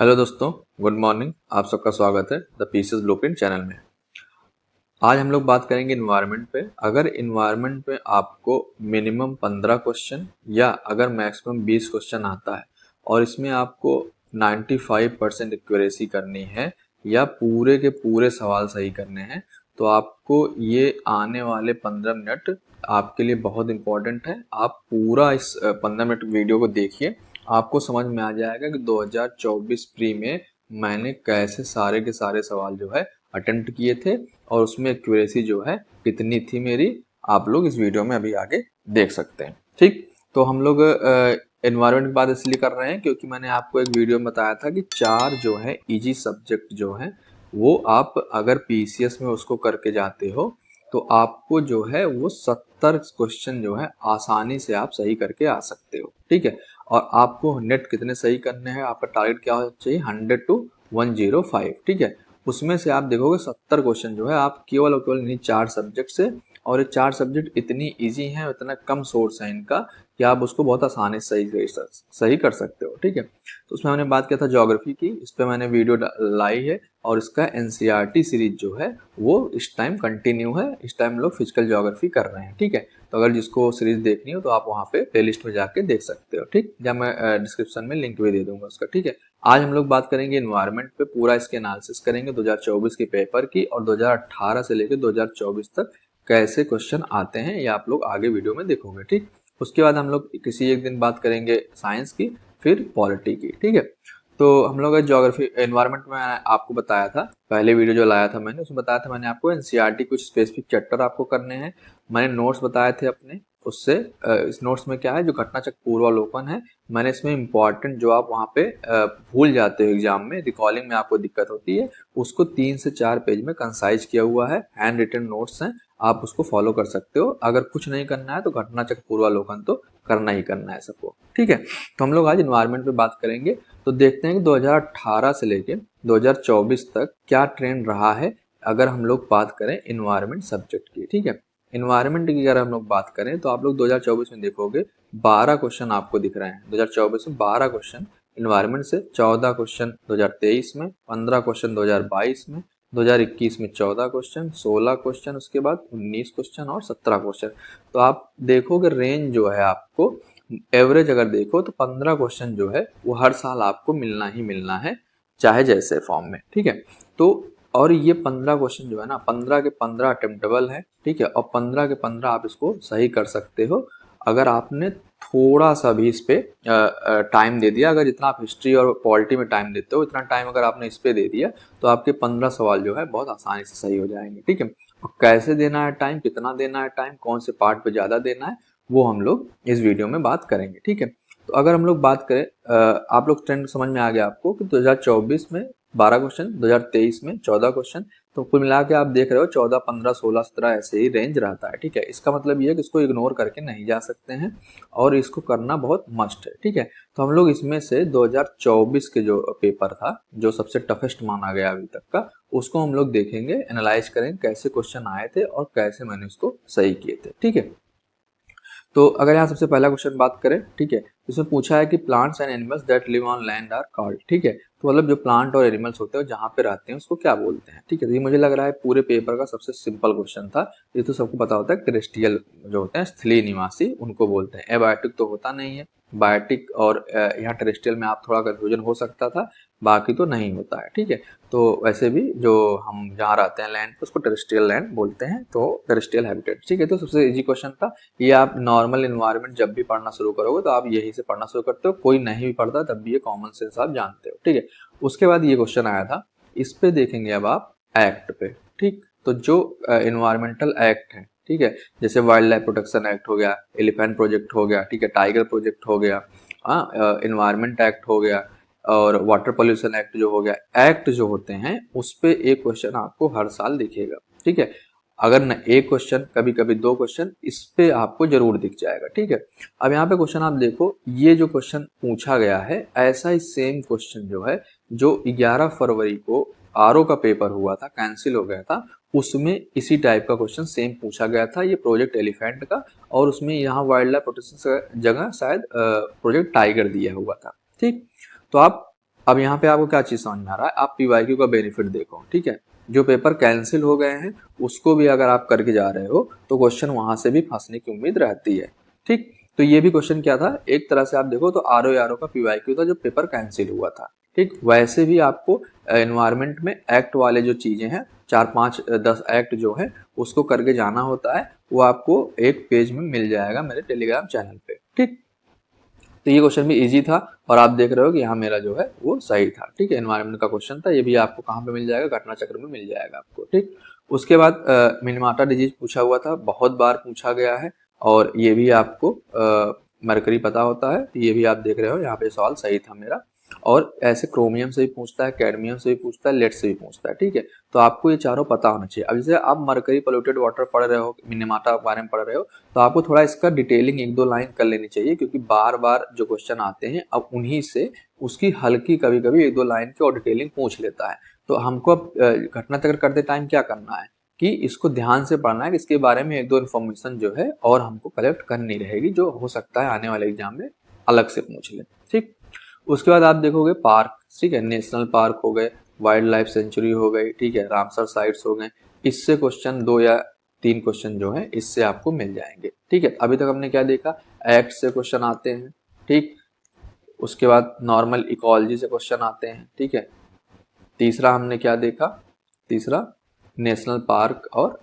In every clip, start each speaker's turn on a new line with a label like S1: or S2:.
S1: Hello दोस्तों, good morning. आप सबका स्वागत है द पीसेस ब्लूप्रिंट चैनल में। आज हम लोग बात करेंगे इन्वायरमेंट पे। अगर इन्वायरमेंट पे आपको मिनिमम 15 क्वेश्चन या अगर मैक्सिमम 20 क्वेश्चन आता है और इसमें आपको 95% एक्यूरेसी करनी है या पूरे के पूरे सवाल सही करने हैं, तो आपको ये आने वाले 15 मिनट आपके लिए बहुत इंपॉर्टेंट है। आप पूरा इस 15 मिनट वीडियो को देखिए, आपको समझ में आ जाएगा कि 2024 प्री में मैंने कैसे सारे के सारे सवाल जो है अटेम्प्ट किए थे और उसमें एक्यूरेसी जो है कितनी थी मेरी, आप लोग इस वीडियो में अभी आगे देख सकते हैं। ठीक, तो हम लोग एनवायरनमेंट की बात इसलिए कर रहे हैं क्योंकि मैंने आपको एक वीडियो में बताया था कि 4 जो है इजी सब्जेक्ट जो है वो आप अगर पीसीएस में उसको करके जाते हो तो आपको जो है वो 70 क्वेश्चन जो है आसानी से आप सही करके आ सकते हो। ठीक है, और आपको नेट कितने सही करने हैं, आपका टारगेट क्या होना चाहिए, 100 to 105। ठीक है, उसमें से आप देखोगे 70 क्वेश्चन जो है आप केवल और केवल इन्हीं 4 सब्जेक्ट से, और ये 4 सब्जेक्ट इतनी इजी हैं, इतना कम सोर्स है इनका कि आप उसको बहुत आसानी से सही कर सकते हो। ठीक है, तो उसमें मैंने बात किया था ज्योग्राफी की, इस पर मैंने वीडियो लाई है और इसका एनसीईआरटी सीरीज जो है वो इस टाइम कंटिन्यू है। इस टाइम लोग फिजिकल ज्योग्राफी कर रहे हैं। ठीक है, तो अगर जिसको सीरीज देखनी हो तो आप वहाँ पे प्लेलिस्ट में जाके देख सकते हो। ठीक, या मैं डिस्क्रिप्शन में लिंक भी दे दूंगा उसका। ठीक है, आज हम लोग बात करेंगे इन्वायरमेंट पे, पूरा इसके एनालिसिस करेंगे 2024 के पेपर की और 2018 से लेकर 2024 तक कैसे क्वेश्चन आते हैं, ये आप लोग आगे वीडियो में देखोगे। ठीक, उसके बाद हम लोग किसी एक दिन बात करेंगे साइंस की, फिर पॉलिटी की। ठीक है, तो हम लोग ज्योग्राफी एनवायरनमेंट में आपको बताया था, पहले वीडियो जो लाया था मैंने उसमें बताया था मैंने आपको एनसीईआरटी कुछ स्पेसिफिक चैप्टर आपको करने हैं। मैंने नोट्स बताए थे अपने, उससे इस नोट्स में क्या है, जो घटना चक्र पूर्वावलोकन है, मैंने इसमें इंपॉर्टेंट जो आप वहाँ पे भूल जाते हो एग्जाम में, रिकॉलिंग में आपको दिक्कत होती है, उसको 3 से 4 पेज में कंसाइज किया हुआ है, हैंड रिटन नोट्स हैं, आप उसको फॉलो कर सकते हो। अगर कुछ नहीं करना है तो घटना चक्र पूर्वावलोकन तो करना ही करना है सबको। ठीक है, तो हम लोग आज इन्वायरमेंट पे बात करेंगे। तो देखते हैं कि 2018 से लेके 2024 तक क्या ट्रेंड रहा है अगर हम लोग बात करें इन्वायरमेंट सब्जेक्ट की। ठीक है, इन्वायरमेंट की अगर हम लोग बात करें तो आप लोग 2024 में देखोगे 12 क्वेश्चन आपको दिख रहे हैं। 2024 में 12 क्वेश्चन इन्वायरमेंट से, 14 क्वेश्चन 2023 में, 15 क्वेश्चन 2022 में, 2021 में 14 क्वेश्चन, 16 क्वेश्चन, उसके बाद 19 क्वेश्चन और 17 क्वेश्चन। तो आप देखोगे रेंज जो है आपको एवरेज अगर देखो तो 15 क्वेश्चन जो है वो हर साल आपको मिलना ही मिलना है, चाहे जैसे फॉर्म में। ठीक है, तो और ये 15 क्वेश्चन जो है ना, 15 के 15 अटेम्प्टेबल है। ठीक है, और 15 के 15 आप इसको सही कर सकते हो अगर आपने थोड़ा सा भी इस पे टाइम दे दिया। अगर जितना आप हिस्ट्री और पॉलिटी में टाइम देते हो उतना टाइम अगर आपने इस पे दे दिया तो आपके 15 सवाल जो है बहुत आसानी से सही हो जाएंगे। ठीक है, और कैसे देना है टाइम, कितना देना है टाइम, कौन से पार्ट पे ज़्यादा देना है, वो हम लोग इस वीडियो में बात करेंगे। ठीक है, तो अगर हम लोग बात करें, आप लोग ट्रेंड समझ में आ गया आपको कि 2024 में 12 क्वेश्चन, 2023 में 14 क्वेश्चन, तो कुल मिला के आप देख रहे हो 14, 15, 16, 17 ऐसे ही रेंज रहता है। ठीक है, इसका मतलब ये है कि इसको इग्नोर करके नहीं जा सकते हैं और इसको करना बहुत मस्ट है। ठीक है, तो हम लोग इसमें से 2024 के जो पेपर था, जो सबसे टफेस्ट माना गया अभी तक का, उसको हम लोग देखेंगे, एनालाइज करेंगे कैसे क्वेश्चन आए थे और कैसे मैंने उसको सही किए थे। ठीक है, तो अगर यहाँ सबसे पहला क्वेश्चन बात करें, ठीक है, इसमें पूछा है कि plants and animals that live on land are called. ठीक है, तो मतलब जो प्लांट और एनिमल्स होते हैं जहाँ पे रहते हैं उसको क्या बोलते हैं। ठीक है, तो ये मुझे लग रहा है पूरे पेपर का सबसे सिंपल क्वेश्चन था। ये तो सबको पता होता है, टेरेस्ट्रियल जो होते हैं स्थलीय निवासी उनको बोलते हैं। एबायोटिक तो होता नहीं है, बायोटिक और यहाँ टेरेस्ट्रियल में आप थोड़ा कंफ्यूजन हो सकता था, बाकी तो नहीं होता है। ठीक है, तो वैसे भी जो हम जहाँ रहते हैं लैंड उसको टेरेस्ट्रियल लैंड बोलते हैं, तो टेरेस्ट्रियल हैबिटेट। ठीक है, तो सबसे इजी क्वेश्चन था ये। आप नॉर्मल इन्वायरमेंट जब भी पढ़ना शुरू करोगे तो आप यही से पढ़ना शुरू करते हो, कोई नहीं भी पढ़ता तब भी ये कॉमन सेंस आप जानते हो। ठीक है, उसके बाद ये क्वेश्चन आया था, इस पे देखेंगे अब आप एक्ट पे। ठीक, तो जो इन्वायरमेंटल एक्ट है, ठीक है, जैसे वाइल्ड लाइफ प्रोटेक्शन एक्ट हो गया, एलिफेंट प्रोजेक्ट हो गया, ठीक है, टाइगर प्रोजेक्ट हो गया, इन्वायरमेंट एक्ट हो गया और वाटर पोल्यूशन एक्ट जो हो गया, एक्ट जो होते हैं उस पे एक क्वेश्चन आपको हर साल दिखेगा। ठीक है, अगर न एक क्वेश्चन, कभी कभी 2 क्वेश्चन इस पे आपको जरूर दिख जाएगा। ठीक है, अब यहाँ पे क्वेश्चन आप देखो, ये जो क्वेश्चन पूछा गया है ऐसा ही सेम क्वेश्चन जो है जो 11 फरवरी को आरओ का पेपर हुआ था, कैंसिल हो गया था, उसमें इसी टाइप का क्वेश्चन सेम पूछा गया था, ये प्रोजेक्ट एलिफेंट का, और उसमें यहाँ वाइल्ड लाइफ प्रोटेक्शन जगह शायद प्रोजेक्ट टाइगर दिया हुआ था। ठीक, तो आप अब यहाँ पे आपको क्या चीज समझ में आ रहा है, आप पीवाईक्यू का बेनिफिट देखो, ठीक है। जो पेपर कैंसिल हो गए हैं उसको भी अगर आप करके जा रहे हो तो क्वेश्चन वहां से भी फंसने की उम्मीद रहती है, ठीक। तो ये भी क्वेश्चन क्या था, एक तरह से आप देखो तो आरओ का पीवाईक्यू था जो पेपर कैंसिल हुआ था, ठीक। वैसे भी आपको एनवायरमेंट में एक्ट वाले जो चीजें हैं 4-5-10 एक्ट जो है उसको करके जाना होता है, वो आपको एक पेज में मिल जाएगा मेरे टेलीग्राम चैनल पे, ठीक। तो ये क्वेश्चन भी इजी था और आप देख रहे हो कि यहाँ मेरा जो है वो सही था, ठीक है। एनवायरनमेंट का क्वेश्चन था, ये भी आपको कहाँ पे मिल जाएगा, घटना चक्र में मिल जाएगा आपको, ठीक। उसके बाद मिनीमाटा डिजीज पूछा हुआ था, बहुत बार पूछा गया है और ये भी आपको मरकरी पता होता है, तो ये भी आप देख रहे हो यहाँ पे सवाल सही था मेरा। और ऐसे क्रोमियम से भी पूछता है, कैडमियम से भी पूछता है, लेड से भी पूछता है, ठीक है। तो आपको ये चारों पता होना चाहिए। अब जैसे आप मरकरी पोल्यूटेड वाटर पढ़ रहे हो, मिनीमाटा के बारे में पढ़ रहे हो, तो आपको थोड़ा इसका डिटेलिंग 1-2 लाइन कर लेनी चाहिए, क्योंकि बार बार जो क्वेश्चन आते हैं अब उन्हीं से उसकी हल्की कभी कभी 1-2 लाइन की और डिटेलिंग पूछ लेता है। तो हमको अब घटना चक्र करते टाइम क्या करना है कि इसको ध्यान से पढ़ना है कि इसके बारे में 1-2 इन्फॉर्मेशन जो है और हमको कलेक्ट करनी रहेगी, जो हो सकता है आने वाले एग्जाम में अलग से पूछ ले, ठीक। उसके बाद आप देखोगे पार्क, ठीक है, नेशनल पार्क हो गए, वाइल्ड लाइफ सेंचुरी हो गई, ठीक है, रामसर साइट्स हो गए, इससे क्वेश्चन 2 या 3 क्वेश्चन जो है इससे आपको मिल जाएंगे, ठीक है। अभी तक हमने क्या देखा, एक्ट से क्वेश्चन आते हैं, ठीक। उसके बाद नॉर्मल इकोलॉजी से क्वेश्चन आते हैं, ठीक है। तीसरा हमने क्या देखा, तीसरा नेशनल पार्क और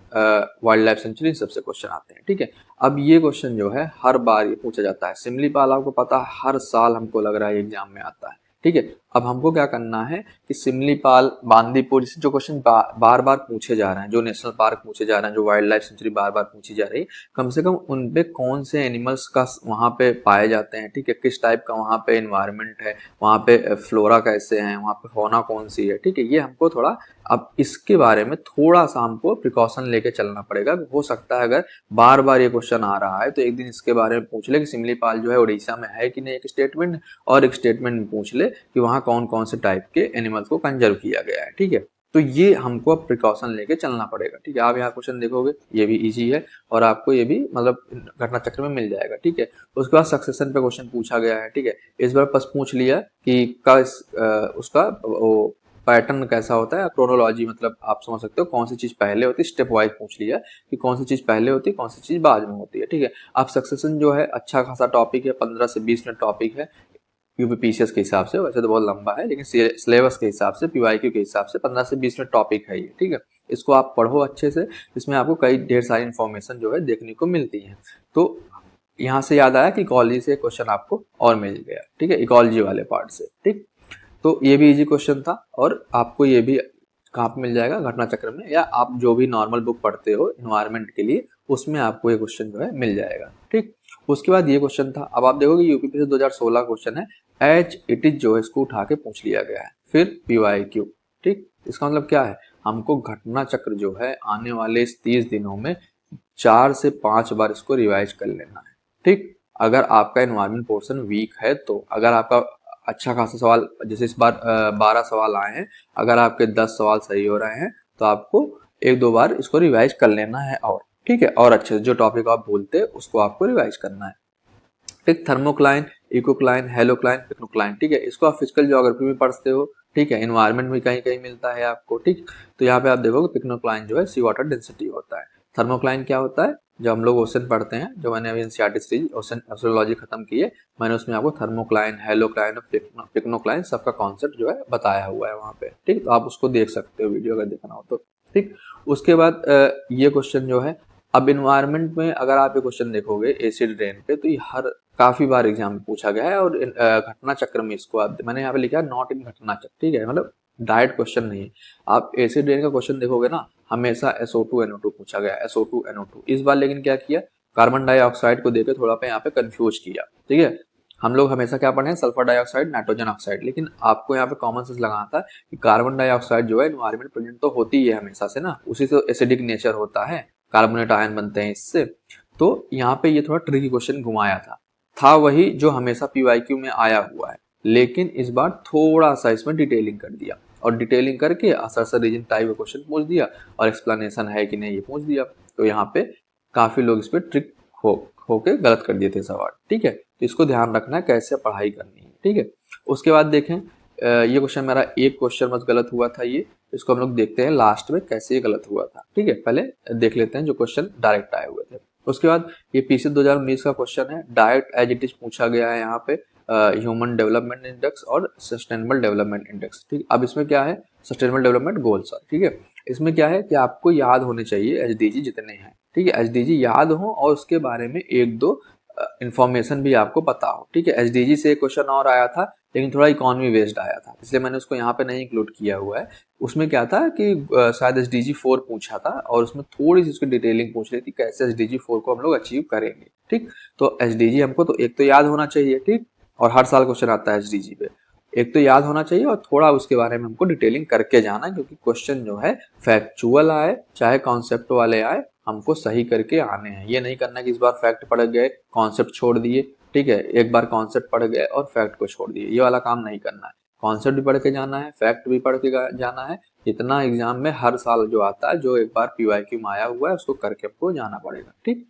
S1: वाइल्ड लाइफ सेंचुरी सबसे क्वेश्चन आते हैं, ठीक है। अब ये क्वेश्चन जो है हर बार ये पूछा जाता है। सिमलीपाल आपको पता है हर साल हमको लग रहा है एग्जाम में आता है, ठीक है। अब हमको क्या करना है कि सिमलीपाल, बांदीपुर जो क्वेश्चन बार बार पूछे जा रहे हैं, जो नेशनल पार्क पूछे जा रहे हैं, जो वाइल्ड लाइफ सेंचुरी बार बार पूछी जा रही है, कम से कम उन पे कौन से एनिमल्स का वहाँ पे पाए जाते हैं, ठीक है, किस टाइप का वहाँ पे एनवायरनमेंट है, वहाँ पे फ्लोरा कैसे हैं, वहाँ पे फौना कौन सी है, ठीक है। ये हमको थोड़ा अब इसके बारे में थोड़ा सा हमको प्रिकॉशन लेके चलना पड़ेगा। हो सकता है अगर बार बार ये क्वेश्चन आ रहा है तो एक दिन इसके बारे में पूछ ले कि सिमलीपाल जो है उड़ीसा में है कि नहीं, एक स्टेटमेंट, और एक स्टेटमेंट में पूछ ले कि वहाँ कौन कौन से टाइप के एनिमल्स को कंजर्व किया गया है, ठीक है। तो ये हमको अब प्रिकॉशन लेके चलना पड़ेगा, ठीक है। आप यहाँ क्वेश्चन देखोगे ये भी इजी है और आपको ये भी मतलब घटना चक्र में मिल जाएगा, ठीक है। उसके बाद सक्सेशन पे क्वेश्चन पूछा गया है, ठीक है। इस बार बस पूछ लिया कि उसका वो पैटर्न कैसा होता है, क्रोनोलॉजी, मतलब आप समझ सकते हो कौन सी चीज पहले होती है, स्टेप वाइज पूछ लिया कि कौन सी चीज पहले होती है, कौन सी चीज बाद में होती है, ठीक है। अब सक्सेशन जो है अच्छा खासा टॉपिक है, 15 से 20 मिनट टॉपिक है यूपीपीसीएस के हिसाब से, वैसे तो बहुत लंबा है लेकिन सिलेबस के हिसाब से, पीवाईक्यू के हिसाब से 15 से 20 मिनट टॉपिक है ये, ठीक है। इसको आप पढ़ो अच्छे से, इसमें आपको कई ढेर सारी इन्फॉर्मेशन जो है देखने को मिलती है। तो यहाँ से याद आया कि इकोलॉजी से क्वेश्चन आपको और मिल गया, ठीक है, इकोलॉजी वाले पार्ट से, ठीक। तो ये भी इजी क्वेश्चन था और आपको ये भी कहाँ पे मिल जाएगा, घटना चक्र में, या आप जो भी नॉर्मल बुक पढ़ते हो इन्वायरमेंट के लिए उसमें आपको ये क्वेश्चन जो है मिल जाएगा, ठीक। उसके बाद ये क्वेश्चन था, अब आप देखोगे यूपीपी से 2016 क्वेश्चन है, एज इट इज जो है इसको उठा के पूछ लिया गया है, फिर पीवाईक्यू, ठीक। इसका मतलब क्या है, हमको घटना चक्र जो है आने वाले इस 30 दिनों में 4 से 5 बार इसको रिवाइज कर लेना है, ठीक। अगर आपका एनवायरमेंट पोर्शन वीक है तो, अगर आपका अच्छा खासा सवाल, जैसे इस बार 12 सवाल आए हैं, अगर आपके 10 सवाल सही हो रहे हैं तो आपको 1-2 बार इसको रिवाइज कर लेना है, और ठीक है, और अच्छे से जो टॉपिक आप भूलते हैं उसको आपको रिवाइज करना है। फिर थर्मोक्लाइन, इकोक्लाइन, हेलोक्लाइन, पिक्नोक्लाइन, ठीक है, इसको आप फिजिकल ज्योग्राफी में पढ़ते हो, ठीक है, एनवायरमेंट में कहीं कहीं मिलता है आपको, ठीक। तो यहाँ पे आप देखोगे पिक्नोक्लाइन जो है सी वाटर डेंसिटी होता है। थर्मोक्लाइन क्या होता है, जब हम लोग ओशन पढ़ते हैं, जो मैंने अभी एनसीईआरटी सीरीज ओशन एब्सोलॉजी खत्म की है, मैंने उसमें आपको थर्मोक्लाइन, हेलोक्लाइन और पिक्नोक्लाइन सबका कॉन्सेप्ट जो है बताया हुआ है वहाँ पे, ठीक। तो आप उसको देख सकते हो वीडियो अगर देखना हो तो, ठीक। उसके बाद ये क्वेश्चन जो है, अब इन्वायरमेंट में अगर आप ये क्वेश्चन देखोगे एसिड रेन पे, तो ये हर काफी बार एग्जाम में पूछा गया है, और घटना चक्र में इसको आप, मैंने यहाँ पे लिखा है नॉट इन घटना चक्र, ठीक है, मतलब डायरेक्ट क्वेश्चन नहीं है। आप एसिड रेन का क्वेश्चन देखोगे ना, हमेशा SO2 NO2 पूछा गया, SO2 NO2। इस बार लेकिन क्या किया, कार्बन डाइऑक्साइड को देकर थोड़ा पे यहाँ पे कंफ्यूज किया, ठीक है। हम लोग हमेशा क्या पढ़े हैं, सल्फर डाइऑक्साइड, नाइट्रोजन ऑक्साइड, लेकिन आपको यहाँ पे कॉमन सेंस लगाना था कि कार्बन डाइऑक्साइड जो है एनवायरमेंट प्रेजेंट तो होती ही है हमेशा से ना, उसी से एसिडिक नेचर होता है, कार्बोनेट आयन बनते हैं इससे। तो यहाँ पे ये थोड़ा ट्रिकी क्वेश्चन घुमाया था वही जो हमेशा पीवाईक्यू में आया हुआ है, लेकिन इस बार थोड़ा सा इसमें डिटेलिंग कर दिया, और डिटेलिंग करके असर रीजन टाइप का क्वेश्चन पूछ दिया, और एक्सप्लेनेशन है कि नहीं ये पूछ दिया। तो यहाँ पे काफी लोग इस पे ट्रिक होके गलत कर दिए थे सवाल, ठीक है। तो इसको ध्यान रखना है कैसे पढ़ाई करनी है, ठीक है। उसके बाद देखें ये क्वेश्चन मेरा एक क्वेश्चन बस गलत हुआ था, ये इसको हम लोग देखते हैं लास्ट में कैसे ये गलत हुआ था। ठीक है, पहले देख लेते हैं जो क्वेश्चन डायरेक्ट आए हुए थे। उसके बाद ये पीसी 2019 का क्वेश्चन है, डायरेक्ट एज इट इज पूछा गया है यहाँ पे, ह्यूमन डेवलपमेंट इंडेक्स और सस्टेनेबल डेवलपमेंट इंडेक्स। ठीक, अब इसमें क्या है, सस्टेनेबल डेवलपमेंट गोल्स। ठीक है, इसमें क्या है कि आपको याद होने चाहिए एसडीजी जितने हैं। ठीक है, एसडीजी याद हो और उसके बारे में एक दो इंफॉर्मेशन भी आपको पता हो। ठीक है, एसडीजी से एक क्वेश्चन और आया था लेकिन थोड़ा इकोनॉमी बेस्ड आया था, इसलिए मैंने उसको यहाँ पे नहीं इंक्लूड किया हुआ है। उसमें क्या था कि शायद एसडीजी 4 पूछा था और उसमें थोड़ी सी उसकी डिटेलिंग पूछ रही थी कैसे एसडीजी 4 को हम लोग अचीव करेंगे। ठीक, तो एसडीजी हमको तो एक तो याद होना चाहिए। ठीक, और हर साल क्वेश्चन आता है एसडीजी पे, एक तो याद होना चाहिए और थोड़ा उसके बारे में हमको डिटेलिंग करके जाना है, क्योंकि क्वेश्चन जो है फैक्चुअल आए चाहे कॉन्सेप्ट वाले आए, हमको सही करके आने हैं। ये नहीं करना कि इस बार फैक्ट पढ़ गए कॉन्सेप्ट छोड़ दिए। ठीक है, एक बार कॉन्सेप्ट पढ़ गए और फैक्ट को छोड़ दिए, ये वाला काम नहीं करना है। कॉन्सेप्ट भी पढ़ के जाना है, फैक्ट भी पढ़ के जाना है। इतना एग्जाम में हर साल जो आता है, जो एक बार पीवाईक्यू में आया हुआ है उसको करके आपको जाना पड़ेगा। ठीक,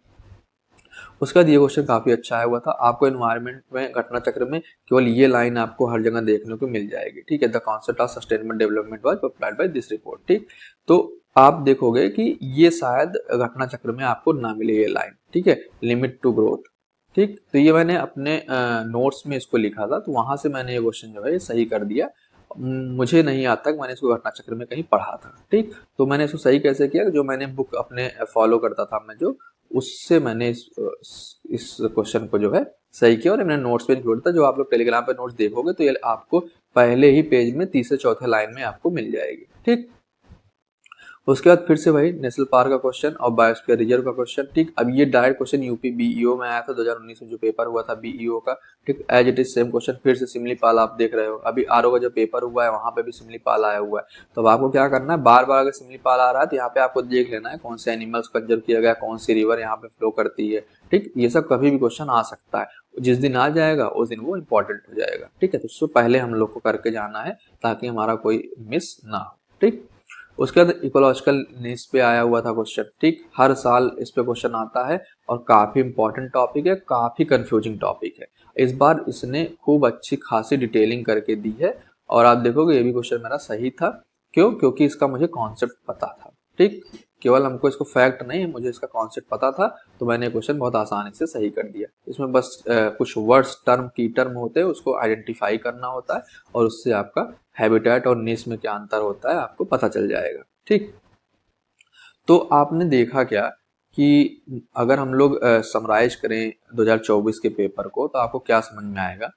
S1: उसके बाद ये क्वेश्चन काफी अच्छा आया हुआ था, आपको एनवायरनमेंट में घटना चक्र में केवल ये लाइन आपको हर जगह देखने को मिल जाएगी। ठीक है, the concept of sustainable development was applied by this report. ठीक, तो आप देखोगे कि ये शायद घटना चक्र में आपको ना मिले ये लाइन। ठीक है, लिमिट टू ग्रोथ। ठीक, तो ये मैंने अपने नोट्स में इसको लिखा था, तो वहां से मैंने ये क्वेश्चन जो है ये सही कर दिया। मुझे नहीं आता कि मैंने इसको घटना चक्र में कहीं पढ़ा था। ठीक, तो मैंने इसको सही कैसे किया, जो मैंने बुक अपने फॉलो करता था मैं, जो उससे मैंने इस क्वेश्चन को जो है सही किया और मैंने नोट्स पे इंक्लूड था। जो आप लोग टेलीग्राम पे नोट्स देखोगे तो ये आपको पहले ही पेज में तीसरे चौथे लाइन में आपको मिल जाएगी। ठीक, उसके बाद फिर से वही नेशनल पार्क का क्वेश्चन और बायोस्फीयर रिजर्व का क्वेश्चन। ठीक, अब ये डायरेक्ट क्वेश्चन यूपी बीईओ में आया था 2019 में जो पेपर हुआ था बीईओ का। ठीक, as it is same question फिर से सिमलीपाल आप देख रहे हो। अभी आरओ का जो पेपर हुआ है वहां पे भी सिमलीपाल आया हुआ है। तो अब आपको क्या करना है, बार बार अगर सिमलीपाल आ रहा है तो यहाँ पे आपको देख लेना है कौन से एनिमल्स कंजर्व किया गया, कौन सी रिवर यहाँ पे फ्लो करती है। ठीक, ये सब कभी भी क्वेश्चन आ सकता है, जिस दिन आ जाएगा उस दिन वो इंपॉर्टेंट हो जाएगा। ठीक है, तो उससे पहले हम लोग को करके जाना है ताकि हमारा कोई मिस ना हो। ठीक, उसके बाद इकोलॉजिकल नीड्स पे आया हुआ था क्वेश्चन। ठीक, हर साल इस पे क्वेश्चन आता है और काफी इंपॉर्टेंट टॉपिक है, काफी कंफ्यूजिंग टॉपिक है। इस बार इसने खूब अच्छी खासी डिटेलिंग करके दी है और आप देखोगे ये भी क्वेश्चन मेरा सही था। क्यों? क्योंकि इसका मुझे कॉन्सेप्ट पता था। ठीक, केवल हमको इसको फैक्ट नहीं, मुझे इसका कॉन्सेप्ट पता था, तो मैंने क्वेश्चन बहुत आसानी से सही कर दिया। इसमें बस कुछ वर्ड्स टर्म की टर्म होते हैं उसको आइडेंटिफाई करना होता है और उससे आपका हैबिटेट और निश में क्या अंतर होता है आपको पता चल जाएगा। ठीक, तो आपने देखा क्या कि अगर हम लोग समराइज करें 2024 के पेपर को तो आपको क्या समझ में आएगा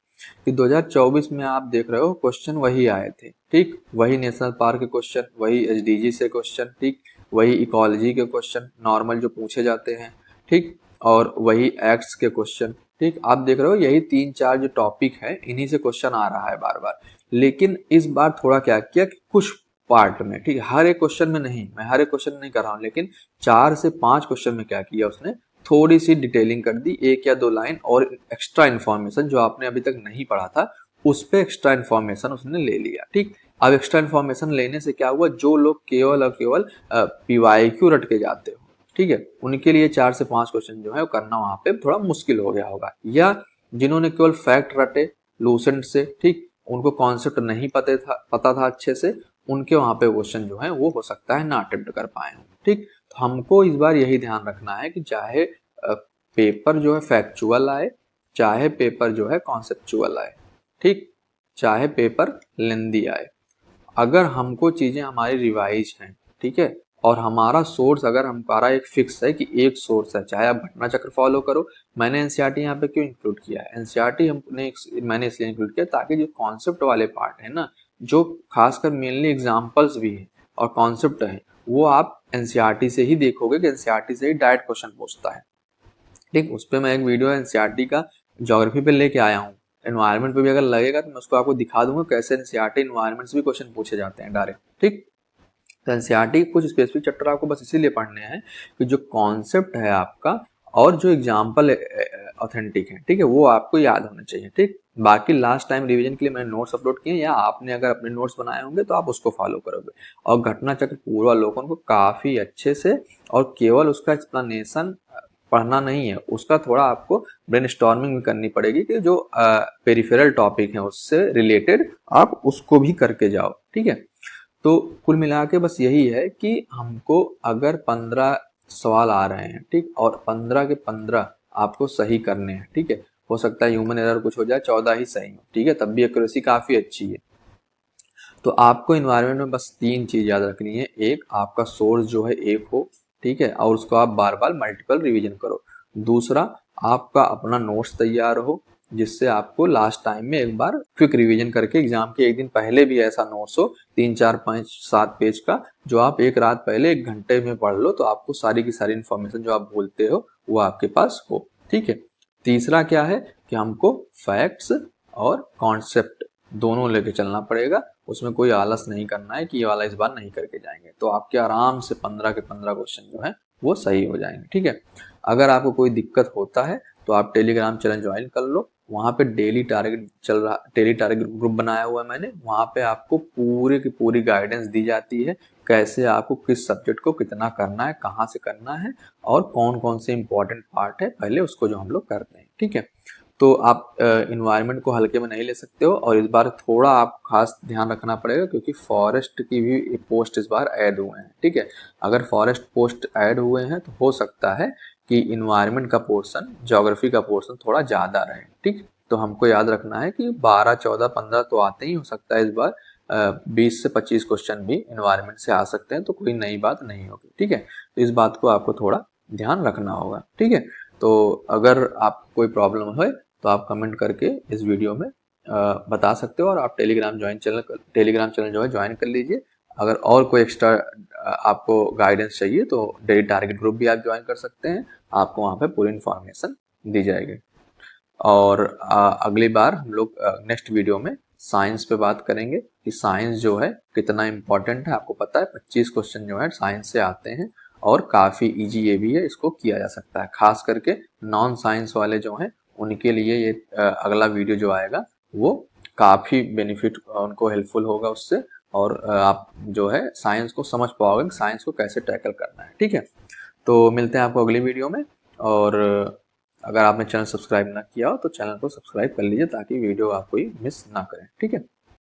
S1: कि 2024 में आप देख रहे हो क्वेश्चन वही आए थे। ठीक, वही नेशनल पार्क के क्वेश्चन, वही एसडीजी से क्वेश्चन। ठीक, वही इकोलॉजी के क्वेश्चन नॉर्मल जो पूछे जाते हैं। ठीक, और वही एक्ट्स के क्वेश्चन। ठीक, आप देख रहे हो यही 3-4 जो टॉपिक है इन्हीं से क्वेश्चन आ रहा है बार बार। लेकिन इस बार थोड़ा क्या किया कि कुछ पार्ट में, ठीक, हर एक क्वेश्चन में नहीं, मैं हर एक क्वेश्चन नहीं कर रहा हूँ, लेकिन 4 से 5 क्वेश्चन में क्या किया उसने, थोड़ी सी डिटेलिंग कर दी, 1 या 2 लाइन और एक्स्ट्रा इन्फॉर्मेशन जो आपने अभी तक नहीं पढ़ा था उस पे एक्स्ट्रा इन्फॉर्मेशन उसने ले लिया। ठीक, अब एक्स्ट्रा इन्फॉर्मेशन लेने से क्या हुआ, जो लोग केवल और केवल पीवाईक्यू रट के जाते हो, ठीक है, उनके लिए 4 से 5 क्वेश्चन जो है वो करना वहां पे थोड़ा मुश्किल हो गया होगा। या जिन्होंने केवल फैक्ट रटे लूसेंट से, ठीक, उनको कॉन्सेप्ट नहीं पता था अच्छे से, उनके वहां पे क्वेश्चन जो है वो हो सकता है ना अटेम्प्ट कर पाए। ठीक, तो हमको इस बार यही ध्यान रखना है कि चाहे पेपर जो है फैक्चुअल आए, चाहे पेपर जो है कॉन्सेप्चुअल आए, ठीक, चाहे पेपर लेंदी आए, अगर हमको चीजें हमारी रिवाइज हैं, ठीक है, और हमारा सोर्स अगर हमारा एक फिक्स है कि एक सोर्स है, चाहे आप घटना चक्र फॉलो करो। मैंने एनसीईआरटी यहाँ पे क्यों इंक्लूड किया है, एनसीईआरटी मैंने इसलिए इंक्लूड किया ताकि जो कॉन्सेप्ट वाले पार्ट है ना, जो खासकर मेनली एग्जाम्पल्स भी है और कॉन्सेप्ट है, वो आप एनसीईआरटी से ही देखोगे कि एनसीईआरटी से ही डायरेक्ट क्वेश्चन पूछता है। ठीक, उस पर मैं एक वीडियो एनसीईआरटी का ज्योग्राफी पे लेके आया हूँ। एनवायरनमेंट पे भी अगर लगेगा तो मैं उसको आपको दिखा दूंगा कैसे एनसीईआरटी एनवायरनमेंट से भी क्वेश्चन पूछे जाते हैं डायरेक्ट। ठीक, तो एनसीईआरटी कुछ स्पेसिफिक चैप्टर आपको बस इसीलिए पढ़ने हैं कि जो कॉन्सेप्ट है आपका और जो एग्जाम्पल ऑथेंटिक है, ठीक है, वो आपको याद होना चाहिए। ठीक, बाकी लास्ट टाइम रिवीजन के लिए मैंने नोट्स अपलोड किए, या आपने अगर अपने नोट्स बनाए होंगे तो आप उसको फॉलो करोगे और घटना चक्र पूर्वावलोकन को काफी अच्छे से और केवल उसका एक्सप्लेनेशन पढ़ना नहीं है, उसका थोड़ा आपको ब्रेनस्टॉर्मिंग भी करनी पड़ेगी कि जो पेरिफेरल टॉपिक है उससे रिलेटेड आप उसको भी करके जाओ। ठीक है, तो कुल मिला के बस यही है कि हमको अगर 15 सवाल आ रहे हैं, ठीक, और 15 के 15 आपको सही करने हैं। ठीक है, हो सकता है ह्यूमन एरर कुछ हो जाए, 14 ही सही हो, ठीक है, तब भी एक्यूरेसी काफी अच्छी है। तो आपको इन्वायरमेंट में बस 3 चीज याद रखनी है। एक, आपका सोर्स जो है एक हो, ठीक है, और उसको आप बार बार मल्टीपल रिवीजन करो। दूसरा, आपका अपना नोट्स तैयार हो, जिससे आपको लास्ट टाइम में एक बार क्विक रिवीजन करके एग्जाम के एक दिन पहले भी ऐसा नोट्स हो 3, 4, 5, 7 पेज का, जो आप एक रात पहले 1 घंटे में पढ़ लो, तो आपको सारी की सारी इन्फॉर्मेशन जो आप भूलते हो वो आपके पास हो। ठीक है, तीसरा क्या है कि हमको फैक्ट्स और कॉन्सेप्ट दोनों लेके चलना पड़ेगा। उसमें कोई आलस नहीं करना है कि ये वाला इस बार नहीं करके जाएंगे, तो आपके आराम से 15 के 15 क्वेश्चन जो है वो सही हो जाएंगे। ठीक है, अगर आपको कोई दिक्कत होता है तो आप टेलीग्राम चैनल ज्वाइन कर लो, वहाँ पे डेली टारगेट चल रहा, डेली टारगेट ग्रुप बनाया हुआ है मैंने, वहाँ पे आपको पूरी की पूरी गाइडेंस दी जाती है, कैसे आपको किस सब्जेक्ट को कितना करना है, कहाँ से करना है, और कौन कौन से इंपॉर्टेंट पार्ट है पहले उसको जो हम लोग करते हैं। ठीक है, तो आप इन्वायरमेंट को हल्के में नहीं ले सकते हो, और इस बार थोड़ा आप खास ध्यान रखना पड़ेगा क्योंकि फॉरेस्ट की भी पोस्ट इस बार ऐड हुए हैं। ठीक है, अगर फॉरेस्ट पोस्ट ऐड हुए हैं तो हो सकता है कि इन्वायरमेंट का पोर्शन, ज्योग्राफी का पोर्शन थोड़ा ज़्यादा रहे। ठीक, तो हमको याद रखना है कि 12, 14, 15 तो आते ही, हो सकता है इस बार 20 से 25 क्वेश्चन भी इन्वायरमेंट से आ सकते हैं, तो कोई नई बात नहीं होगी। ठीक है, तो इस बात को आपको थोड़ा ध्यान रखना होगा। ठीक है, तो अगर आपको कोई प्रॉब्लम है तो आप कमेंट करके इस वीडियो में बता सकते हो, और आप टेलीग्राम चैनल जो है ज्वाइन कर लीजिए। अगर और कोई एक्स्ट्रा आपको गाइडेंस चाहिए तो डेली टारगेट ग्रुप भी आप ज्वाइन कर सकते हैं, आपको वहाँ पे पूरी इन्फॉर्मेशन दी जाएगी। और अगली बार हम लोग नेक्स्ट वीडियो में साइंस पे बात करेंगे कि साइंस जो है कितना इम्पोर्टेंट है। आपको पता है 25 क्वेश्चन जो है साइंस से आते हैं, और काफ़ी इजी ये भी है, इसको किया जा सकता है। खास करके नॉन साइंस वाले जो हैं उनके लिए ये अगला वीडियो जो आएगा वो काफ़ी बेनिफिट उनको हेल्पफुल होगा उससे, और आप जो है साइंस को समझ पाओगे कि साइंस को कैसे टैकल करना है। ठीक है, तो मिलते हैं आपको अगली वीडियो में, और अगर आपने चैनल सब्सक्राइब ना किया हो तो चैनल को सब्सक्राइब कर लीजिए ताकि वीडियो आप कोई मिस ना करें। ठीक है।